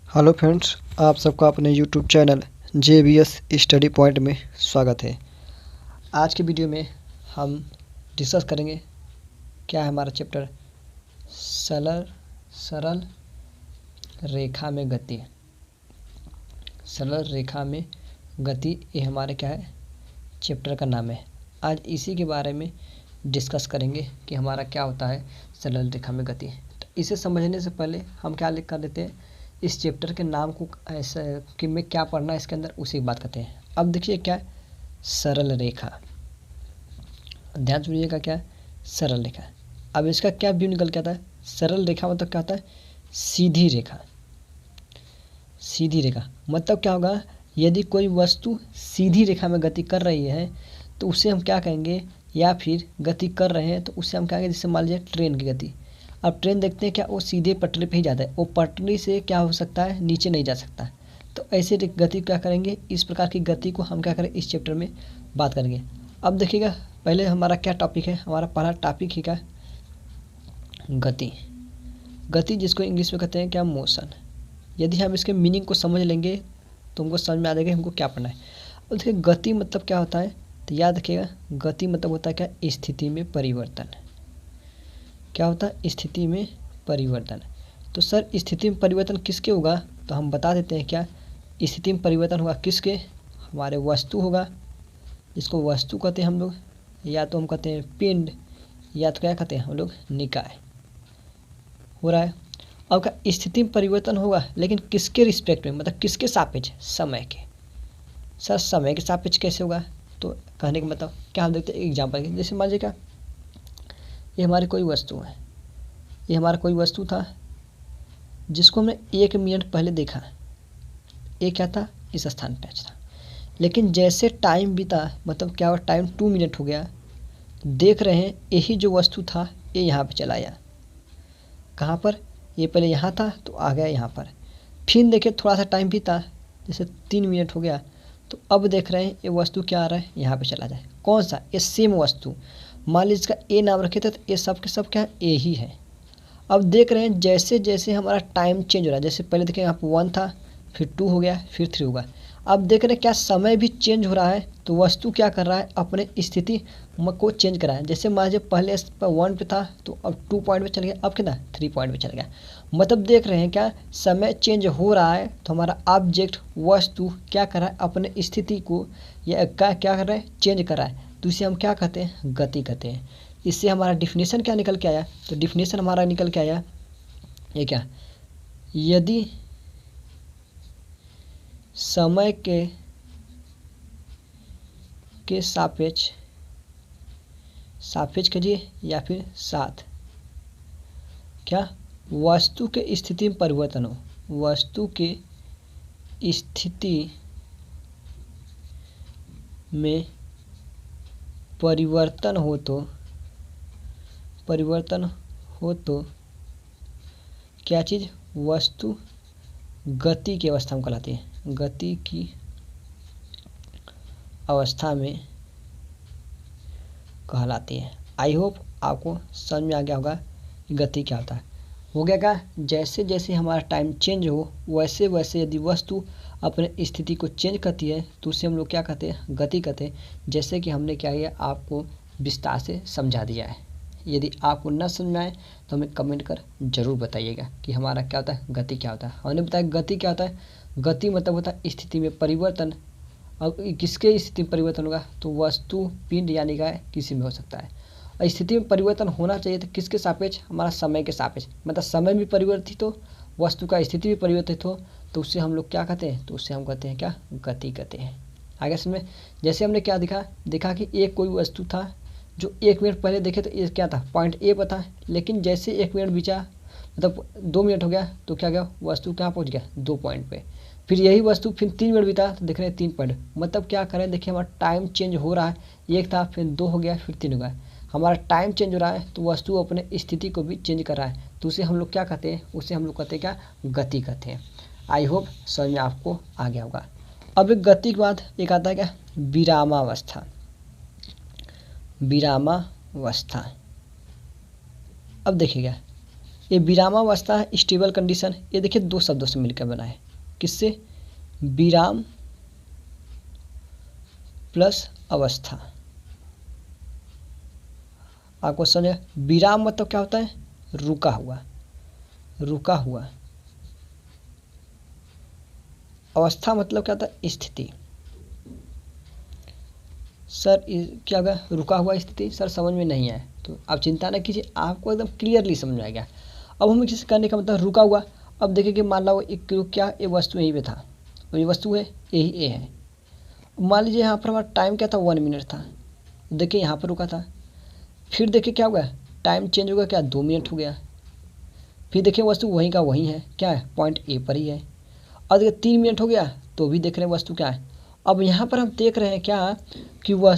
Hello friends, आप सबका अपने YouTube channel JBS study point में स्वागत है। आज के वीडियो में हम डिस्कस करेंगे क्या है हमारा चैप्टर सरल रेखा में गति। सरल रेखा में गति ये हमारे क्या है चैप्टर का नाम है। आज इसी के बारे में डिस्कस करेंगे कि हमारा क्या होता है सरल रेखा में गति। तो इसे समझने से पहले हम क्या लिख कर देते हैं, इस चैप्टर के नाम को ऐसा कि में क्या पढ़ना है इसके अंदर उसी की बात करते हैं। अब देखिए क्या है सरल रेखा, ध्यान सुनिएगा क्या है सरल रेखा। अब इसका क्या व्यू निकल के आता है, सरल रेखा मतलब क्या होता है सीधी रेखा। सीधी रेखा मतलब क्या होगा, यदि कोई वस्तु सीधी रेखा में गति कर रही है तो उसे हम क्या कहेंगे, या फिर गति कर रहे हैं तो उसे हम क्या कहेंगे, जैसे मान लीजिए ट्रेन की गति। अब ट्रेन देखते हैं क्या वो सीधे पटरी पे ही जाता है, वो पटरी से क्या हो सकता है नीचे नहीं जा सकता। तो ऐसे गति क्या करेंगे, इस प्रकार की गति को हम क्या करें इस चैप्टर में बात करेंगे। अब देखिएगा पहले हमारा क्या टॉपिक है, हमारा पहला टॉपिक ही क्या गति। गति जिसको इंग्लिश में कहते हैं क्या मोशन। यदि हम इसके मीनिंग को समझ लेंगे तो हमको समझ में आ जाएगा हमको क्या पढ़ना है। अब देखिए गति मतलब क्या होता है, तो याद रखिएगा गति मतलब होता है क्या स्थिति में परिवर्तन। क्या होता है स्थिति में परिवर्तन। तो सर स्थिति में परिवर्तन किसके होगा, तो हम बता देते हैं क्या स्थिति में परिवर्तन होगा किसके, हमारे वस्तु होगा, जिसको वस्तु कहते हैं हम लोग, या तो हम कहते हैं पिंड, या तो क्या कहते हैं हम लोग निकाय हो रहा है। अब क्या स्थिति में परिवर्तन होगा लेकिन किसके रिस्पेक्ट में, मतलब किसके सापेक्ष, समय के। सर समय के सापेक्ष कैसे होगा, तो कहने का मतलब क्या हम देखते हैं एग्जाम्पल के, जैसे मान लीजिए क्या ये हमारी कोई वस्तु है, ये हमारा कोई वस्तु था जिसको हमने 1 मिनट पहले देखा। ये क्या था इस स्थान पे था, लेकिन जैसे टाइम बीता मतलब क्या हुआ टाइम 2 मिनट हो गया, देख रहे हैं यही जो वस्तु था ये यहाँ पे चला आया। कहाँ पर, ये पहले यहाँ था तो आ गया यहाँ पर। फिर देखे थोड़ा सा टाइम बीता, जैसे 3 मिनट हो गया, तो अब देख रहे हैं ये वस्तु क्या आ रहा है यहाँ पे चला जाए। कौन सा, ये सेम वस्तु, मान लीजिए इसका ए नाम रखे थे तो ये सब के सब क्या ए ही है। अब देख रहे हैं जैसे जैसे हमारा टाइम चेंज हो रहा है, जैसे पहले देखें यहाँ पर 1 था, फिर 2 हो गया, फिर 3 होगा। अब देख रहे हैं क्या समय भी चेंज हो रहा है, तो वस्तु क्या कर रहा है अपने स्थिति को चेंज कर रहा है। जैसे मान लीजिए पहले 1 पे था तो अब 2 पॉइंट पे चल गया, अब कितना 3 पॉइंट पे चल गया। मतलब देख रहे हैं क्या समय चेंज हो रहा है, तो हमारा ऑब्जेक्ट वस्तु क्या कर रहा है अपने स्थिति को या क्या कर रहा है चेंज कर रहा है, तो इसे हम क्या कहते हैं गति कहते हैं। इससे हमारा डिफिनेशन क्या निकल के आया, तो डिफिनेशन हमारा निकल के आया ये क्या, यदि समय के सापेक्ष करिए या फिर साथ क्या वस्तु के स्थिति में परिवर्तन हो, वस्तु के स्थिति में परिवर्तन हो तो क्या चीज़, वस्तु गति की अवस्था में कहलाती है, गति की अवस्था में कहलाती है। आई होप आपको समझ में आ गया होगा कि गति क्या होता है। हो गया क्या, जैसे जैसे हमारा टाइम चेंज हो वैसे वैसे यदि वस्तु अपने स्थिति को चेंज करती है तो उसे हम लोग क्या कहते हैं गति कहते हैं। जैसे कि हमने क्या किया आपको विस्तार से समझा दिया है। यदि आपको न समझ में आए तो हमें कमेंट कर जरूर बताइएगा कि हमारा क्या होता है गति क्या होता है। हमने बताया गति क्या होता है, गति मतलब होता है स्थिति में परिवर्तन। अब किसके स्थिति में परिवर्तन होगा, तो वस्तु पिंड या निकाय किसी में हो सकता है। और स्थिति में परिवर्तन होना चाहिए तो किसके सापेक्ष, हमारा समय के सापेक्ष, मतलब समय भी परिवर्तित हो वस्तु का स्थिति भी परिवर्तित हो, तो उससे हम लोग क्या कहते हैं, तो उससे हम कहते हैं क्या गति कहते हैं। आगे समय जैसे हमने क्या देखा कि एक कोई वस्तु था जो 1 मिनट पहले देखे तो ये क्या था पॉइंट ए पर था, लेकिन जैसे 1 मिनट बीचा मतलब 2 मिनट हो गया तो क्या गया वस्तु कहाँ पहुँच गया 2 पॉइंट पे। फिर यही वस्तु फिर 3 मिनट बीता तो देख रहे हैं 3 पॉइंट। मतलब क्या करें, देखिए हमारा टाइम चेंज हो रहा है, 1 था फिर 2 हो गया फिर 3 हो गया। हमारा टाइम चेंज हो रहा है तो वस्तु अपने स्थिति को भी चेंज कर रहा है, तो उसे हम लोग क्या कहते हैं, उसे हम लोग कहते हैं क्या गति कहते हैं। आई होप समझ में आपको आ गया होगा। अब एक गति के बाद एक आता है क्या विरामावस्था। विरामावस्था अब देखिएगा ये विरामावस्था है, स्टेबल कंडीशन, ये देखिए दो शब्दों से मिलकर बना है। किससे? विराम प्लस अवस्था। आपको समझ, विराम मतलब क्या होता है? रुका हुआ, रुका हुआ। अवस्था मतलब क्या होता है? स्थिति। सर क्या होगा? रुका हुआ स्थिति। सर समझ में नहीं आया तो आप चिंता न कीजिए, आपको एकदम क्लियरली समझ में आएगा। अब हमें किसी करने का मतलब रुका हुआ। अब देखिए कि मान लो एक क्या ये वस्तु यहीं पे था, तो ये वस्तु है, यही ए है। मान लीजिए यहाँ पर हमारा टाइम क्या था? 1 मिनट था। देखिए यहाँ पर रुका था, फिर देखिए क्या हुआ? टाइम चेंज होगा, क्या 2 मिनट हो गया। फिर देखिए वस्तु वहीं का वहीं है, क्या है? पॉइंट ए पर ही है। और देखिए 3 मिनट हो गया, तो भी देख रहे हैं वस्तु क्या है। अब यहाँ पर हम देख रहे हैं क्या कि वह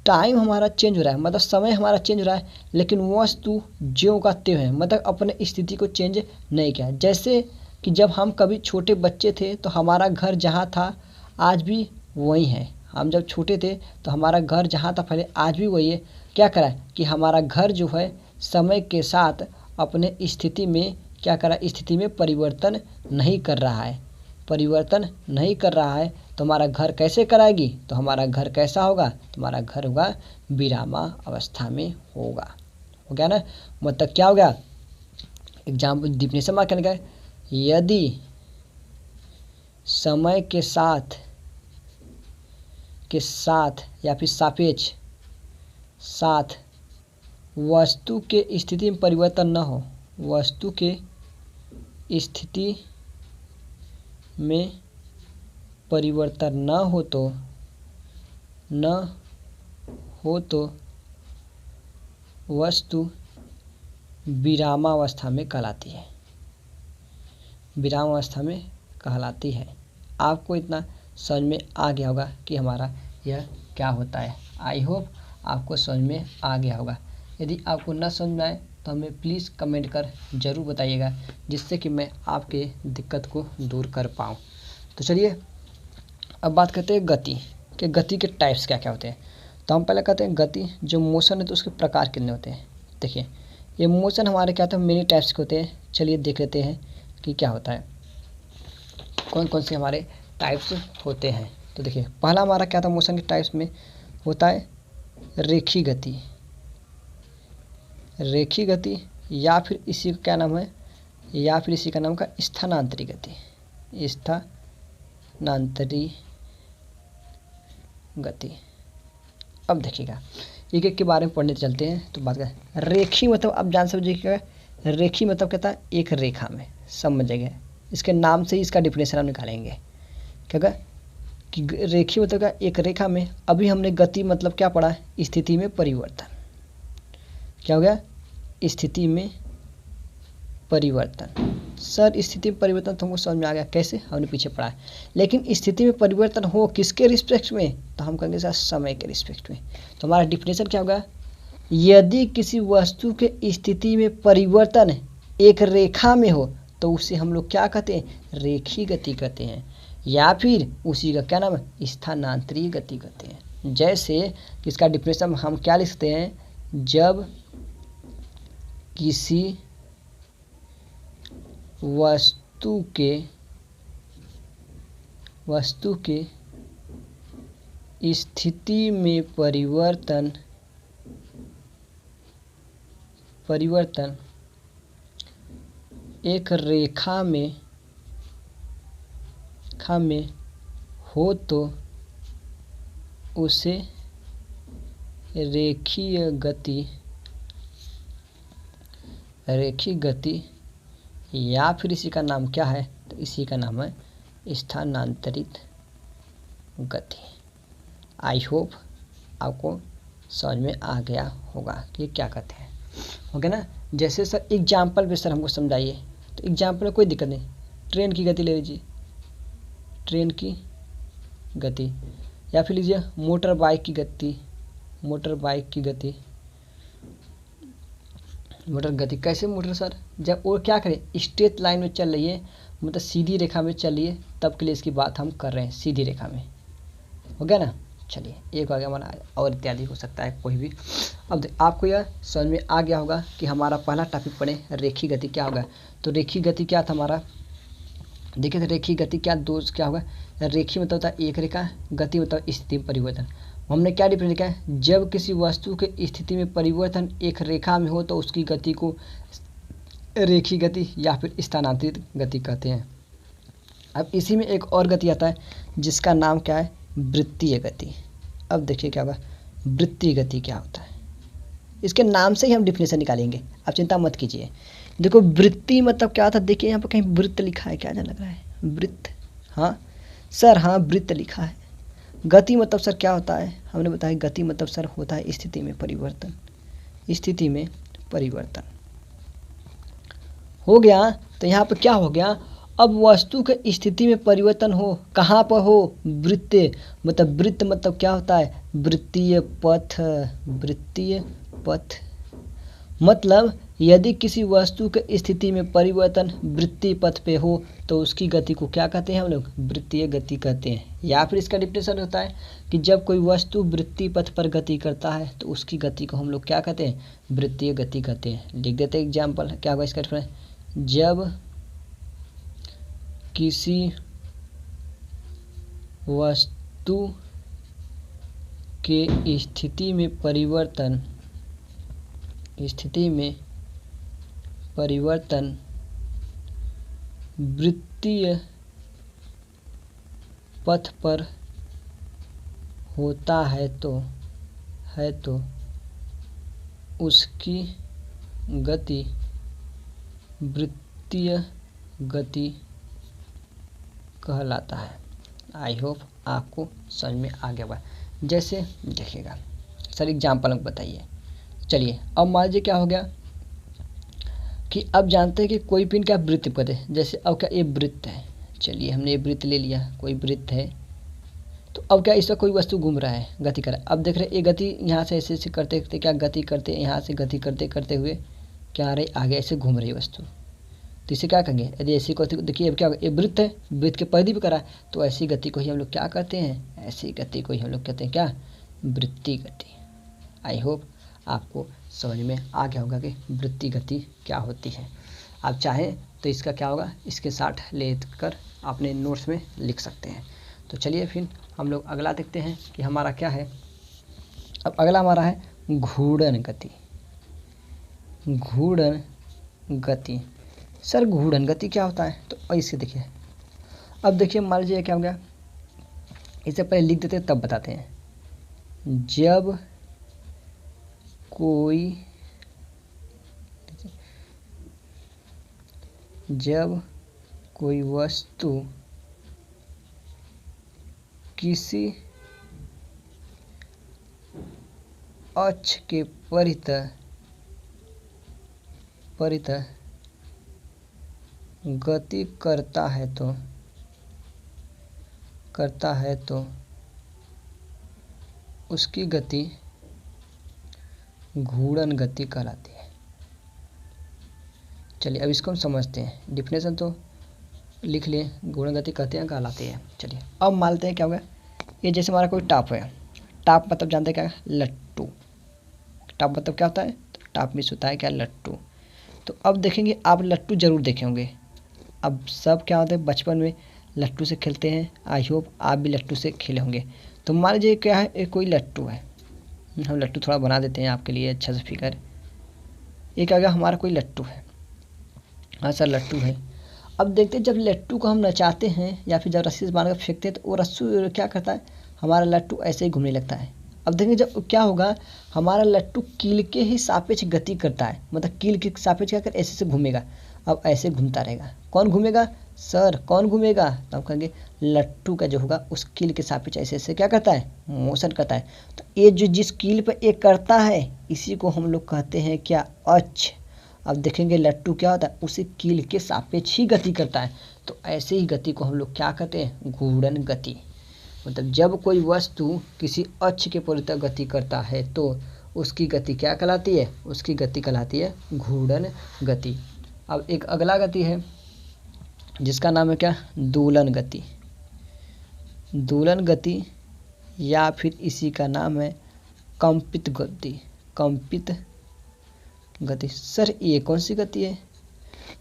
टाइम हमारा चेंज हो रहा है, मतलब समय हमारा चेंज हो रहा है, लेकिन वस्तु ज्यों का त्यों है, मतलब अपने स्थिति को चेंज नहीं किया। जैसे कि जब हम कभी छोटे बच्चे थे तो हमारा घर जहाँ था आज भी वही है। हम जब छोटे थे तो हमारा घर जहाँ था पहले आज भी वही है। क्या करा कि हमारा घर जो है समय के साथ अपने स्थिति में क्या करा? स्थिति में परिवर्तन नहीं कर रहा है, परिवर्तन नहीं कर रहा है। तो हमारा घर कैसे कराएगी? तो हमारा घर कैसा होगा? तो हमारा घर होगा विरामा अवस्था में होगा। हो गया ना? मतलब क्या हो गया? एग्जाम्पल डिफिनेशन मार्क करने का, यदि समय के साथ या फिर सापेक्ष साथ वस्तु के स्थिति में परिवर्तन न हो, वस्तु के स्थिति में परिवर्तन न हो तो वस्तु विरामावस्था में कहलाती है, विरामावस्था में कहलाती है। आपको इतना समझ में आ गया होगा कि हमारा यह क्या होता है। आई होप आपको समझ में आ गया होगा। यदि आपको न समझ में आए तो हमें प्लीज़ कमेंट कर ज़रूर बताइएगा, जिससे कि मैं आपके दिक्कत को दूर कर पाऊँ। तो चलिए अब बात करते हैं गति के। गति के टाइप्स क्या क्या होते हैं। तो हम पहले कहते हैं गति जो मोशन है, तो उसके प्रकार कितने होते हैं। देखिए ये मोशन हमारे क्या होता है? मेनी टाइप्स के होते हैं। चलिए देख लेते हैं कि क्या होता है, कौन कौन से हमारे टाइप्स होते हैं। तो देखिए पहला हमारा क्या था? मोशन के टाइप्स में होता है रेखी गति, रेखी गति, या फिर इसी का क्या नाम है? या फिर इसी का नाम का स्थानांतरी गति, स्थानांतरी गति। अब देखिएगा एक एक के बारे में पढ़ने चलते हैं। तो बात करें रेखी मतलब आप जान समझिएगा, रेखी मतलब कहता है एक रेखा में, समझेंगे इसके नाम से ही इसका डिफिनेशन हम निकालेंगे। क्या कि रेखी मतलब क्या? एक रेखा में। अभी हमने गति मतलब क्या पढ़ा? स्थिति में परिवर्तन। क्या हो गया? स्थिति में परिवर्तन। सर स्थिति में परिवर्तन तुमको समझ में आ गया, कैसे? हमने पीछे पढ़ा है। लेकिन स्थिति में परिवर्तन हो किसके रिस्पेक्ट में? तो हम कहेंगे सर समय के रिस्पेक्ट में। तो हमारा डिफिनेशन क्या होगा? यदि किसी वस्तु के स्थिति में परिवर्तन एक रेखा में हो तो उसे हम लोग क्या कहते हैं? रेखी गति कहते हैं, या फिर उसी का क्या नाम है? स्थानांतरी गति कहते हैं। जैसे इसका डिफिनेशन हम क्या लिखते हैं? जब किसी वस्तु के स्थिति में परिवर्तन एक रेखा में हो तो उसे रेखीय गति या फिर इसी का नाम क्या है? तो इसी का नाम है स्थानांतरित गति। आई होप आपको समझ में आ गया होगा कि क्या कहते हैं। ओके ना? जैसे सर एग्जाम्पल पे सर हमको समझाइए। तो एग्जाम्पल में कोई दिक्कत नहीं, ट्रेन की गति ले लीजिए, ट्रेन की गति, या फिर लीजिए मोटर बाइक की गति, मोटर गति। कैसे मोटर सर? जब वो क्या करें? स्ट्रेट लाइन में चल रही है, मतलब सीधी रेखा में चल रही है, तब के लिए इसकी बात हम कर रहे हैं, सीधी रेखा में। हो गया ना? चलिए एक आ गया हमारा, और इत्यादि हो सकता है कोई भी। अब आपको यह समझ में आ गया होगा कि हमारा पहला टॉपिक पढ़े रेखीय गति क्या होगा। तो रेखीय गति क्या था हमारा, देखिए तो रेखीय गति क्या क्या होगा, रेखीय मतलब होता है एक रेखा, गति मतलब स्थिति में परिवर्तन। हमने क्या डिफरेंस लिखा है, जब किसी वस्तु के स्थिति में परिवर्तन एक रेखा में हो तो उसकी गति को रेखीय गति या फिर स्थानांतरित गति कहते हैं। अब इसी में एक और गति आता है जिसका नाम क्या है, वृत्तीय गति। अब देखिए क्या होगा, वृत्तीय गति क्या होता है, इसके नाम से ही हम डिफिनेशन निकालेंगे, आप चिंता मत कीजिए। देखो वृत्ति मतलब क्या था, देखिए यहाँ पर कहीं वृत्त लिखा है, क्या लग रहा है, वृत्त, हाँ सर, हाँ वृत्त लिखा है। गति मतलब सर क्या होता है, हमने बताया गति मतलब सर होता है स्थिति में परिवर्तन, स्थिति में परिवर्तन हो गया। तो यहाँ पर क्या हो गया, अब वस्तु के स्थिति में परिवर्तन हो, कहाँ पर हो, वृत्त, मतलब वृत्त मतलब क्या होता है, वृत्तीय पथ, वृत्तीय पथ मतलब यदि किसी वस्तु के स्थिति में परिवर्तन वृत्तीय पथ पे हो तो उसकी गति को क्या कहते हैं हम लोग, वृत्तीय गति कहते हैं। या फिर इसका डिफिनेशन होता है कि जब कोई वस्तु वृत्तीय पथ पर गति करता है तो उसकी गति को हम लोग क्या कहते हैं, वृत्तीय गति कहते हैं। लिख देते हैं एग्जाम्पल, क्या होगा इसका डिफिनेशन, जब किसी वस्तु के स्थिति में परिवर्तन वृत्तीय पथ पर होता है तो उसकी गति वृत्तीय गति कहलाता है। आई होप आपको समझ में आ गया होगा। जैसे देखिएगा सर एग्जाम्पल बताइए, चलिए अब मान लीजिए क्या हो गया कि अब जानते हैं कि कोई पिन क्या वृत्त पद है, जैसे अब क्या ये वृत्त है, चलिए हमने ये वृत्त ले लिया, कोई वृत्त है, तो अब क्या इस पर कोई वस्तु घूम रहा है, गति कर रहा है। अब देख रहे ये गति यहाँ से ऐसे ऐसे करते करते क्या गति करते, यहाँ से गति करते करते हुए क्या आ रही, आगे ऐसे घूम रही वस्तु, तो इसे क्या कहेंगे, यदि ऐसी गति, देखिए अब क्या होगा, ये वृत्त है, वृत्त के परिधि भी करा है, तो ऐसी गति को ही हम लोग क्या कहते हैं, ऐसी गति को ही हम लोग कहते हैं क्या, वृत्तीय गति। आई होप आपको समझ में आ गया होगा कि वृत्तीय गति क्या होती है। आप चाहें तो इसका क्या होगा, इसके साथ लेकर अपने नोट्स में लिख सकते हैं। तो चलिए फिर हम लोग अगला देखते हैं कि हमारा क्या है। अब अगला हमारा है घूर्णन गति। घूर्णन गति, सर घूर्णन गति क्या होता है, तो ऐसे देखिए, अब देखिए मान लीजिए क्या हो गया, इसे पहले लिख देते हैं तब बताते हैं। जब कोई वस्तु किसी अक्ष के परितः गति करता है तो उसकी गति घूर्णन गति कहलाती है। चलिए अब इसको हम समझते हैं, डिफिनेशन तो लिख लिए, घूर्णन गति कहते हैं कहलाती है। चलिए अब मानते हैं क्या होगा, ये जैसे हमारा कोई टाप है, टाप मतलब जानते हैं क्या, लट्टू। टाप मतलब क्या होता है, तो टाप में होता है क्या, लट्टू। तो अब देखेंगे आप लट्टू जरूर देखे होंगे, अब सब क्या होता है बचपन में लट्टू से खेलते हैं, आई होप आप भी लट्टू से खेले होंगे। तो मान लीजिए क्या है, एक कोई लट्टू है, हम लट्टू थोड़ा बना देते हैं आपके लिए अच्छा सा फिगर। एक आ गया हमारा कोई लट्टू है, हाँ सर लट्टू है। अब देखते हैं जब लट्टू को हम नचाते हैं या फिर जब रस्सी से बांध कर फेंकते हैं तो वो रस्सी क्या करता है, हमारा लट्टू ऐसे ही घूमने लगता है। अब देखेंगे जब क्या होगा, हमारा लट्टू कील के ही सापेक्ष गति करता है, मतलब कील के सापेक्ष क्या कर ऐसे से घूमेगा। अब ऐसे घूमता रहेगा, कौन घूमेगा सर, कौन घूमेगा, तो हम कहेंगे लट्टू का जो होगा उस कील के सापेक्ष ऐसे ऐसे क्या करता है, मोशन करता है। तो ये जो जिस कील पर एक करता है इसी को हम लोग कहते हैं क्या, अक्ष। अब देखेंगे लट्टू क्या होता है, उसी कील के सापेक्ष ही गति करता है, तो ऐसे ही गति को हम लोग क्या कहते हैं, घूर्णन गति। मतलब जब कोई वस्तु किसी अक्ष के परितः गति करता है तो उसकी गति क्या कहलाती है, उसकी गति कहलाती है घूर्णन गति। अब एक अगला गति है जिसका नाम है क्या, दोलन गति। दोलन गति या फिर इसी का नाम है कंपित गति। कंपित गति। सर ये कौन सी गति है?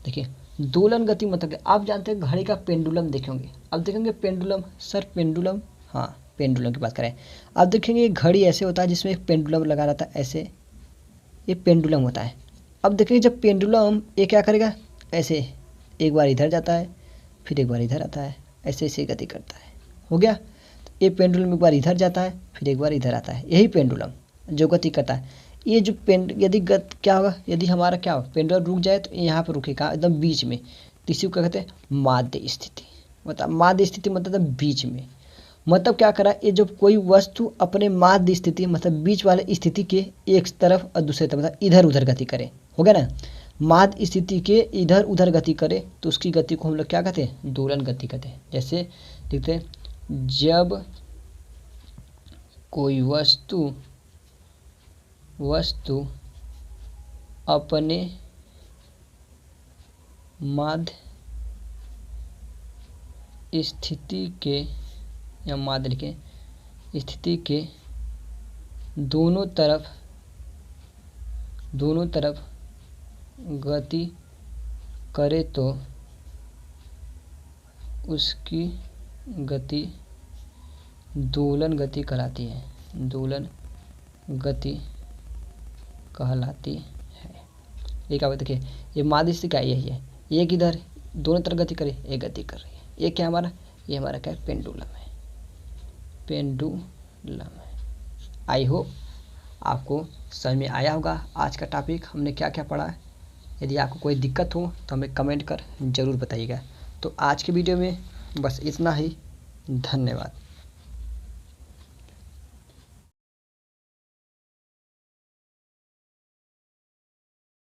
देखिए दोलन गति मतलब आप जानते हैं घड़ी का पेंडुलम देखेंगे, अब देखेंगे पेंडुलम। सर पेंडुलम, हाँ पेंडुलम की बात करें। अब देखेंगे घड़ी ऐसे होता है जिसमें एक पेंडुलम लगा रहता है, ऐसे ये पेंडुलम होता है। अब देखेंगे जब पेंडुलम ये क्या करेगा, ऐसे एक बार इधर जाता है फिर एक बार इधर आता है, ऐसे ऐसे गति करता है। हो गया, ये पेंडुलम एक बार इधर जाता है फिर एक बार इधर आता है, यही पेंडुलम जो गति करता है। ये जो यदि क्या होगा, यदि हमारा क्या हो पेंडुलम रुक जाए तो यहाँ पर रुकेगा एकदम बीच में, तो इसी को क्या कहते हैं माध्य स्थिति। मतलब माध्य स्थिति मतलब बीच में, मतलब क्या करा, ये जो कोई वस्तु अपने माध्य स्थिति मतलब बीच वाले स्थिति के एक तरफ और दूसरे तरफ मतलब इधर उधर गति करे। हो गया ना, माध्य स्थिति के इधर उधर गति करे तो उसकी गति को हम लोग क्या कहते हैं, दोलन गति कहते हैं। जैसे देखते हैं, जब कोई वस्तु अपने माध्य स्थिति के या माध्य के स्थिति के दोनों तरफ गति करे तो उसकी गति दोलन गति कहलाती है। दोलन गति कहलाती है। ये क्या देखिए, ये माध्य स्थिति का यही है, एक इधर दोनों तरफ गति करे, एक गति कर रही है। ये क्या हमारा, ये हमारा क्या है, पेंडुलम है। पेंडुलम है। आई होप आपको समझ में आया होगा आज का टॉपिक हमने क्या क्या पढ़ा है। यदि आपको कोई दिक्कत हो तो हमें कमेंट कर ज़रूर बताइएगा। तो आज के वीडियो में बस इतना ही। धन्यवाद।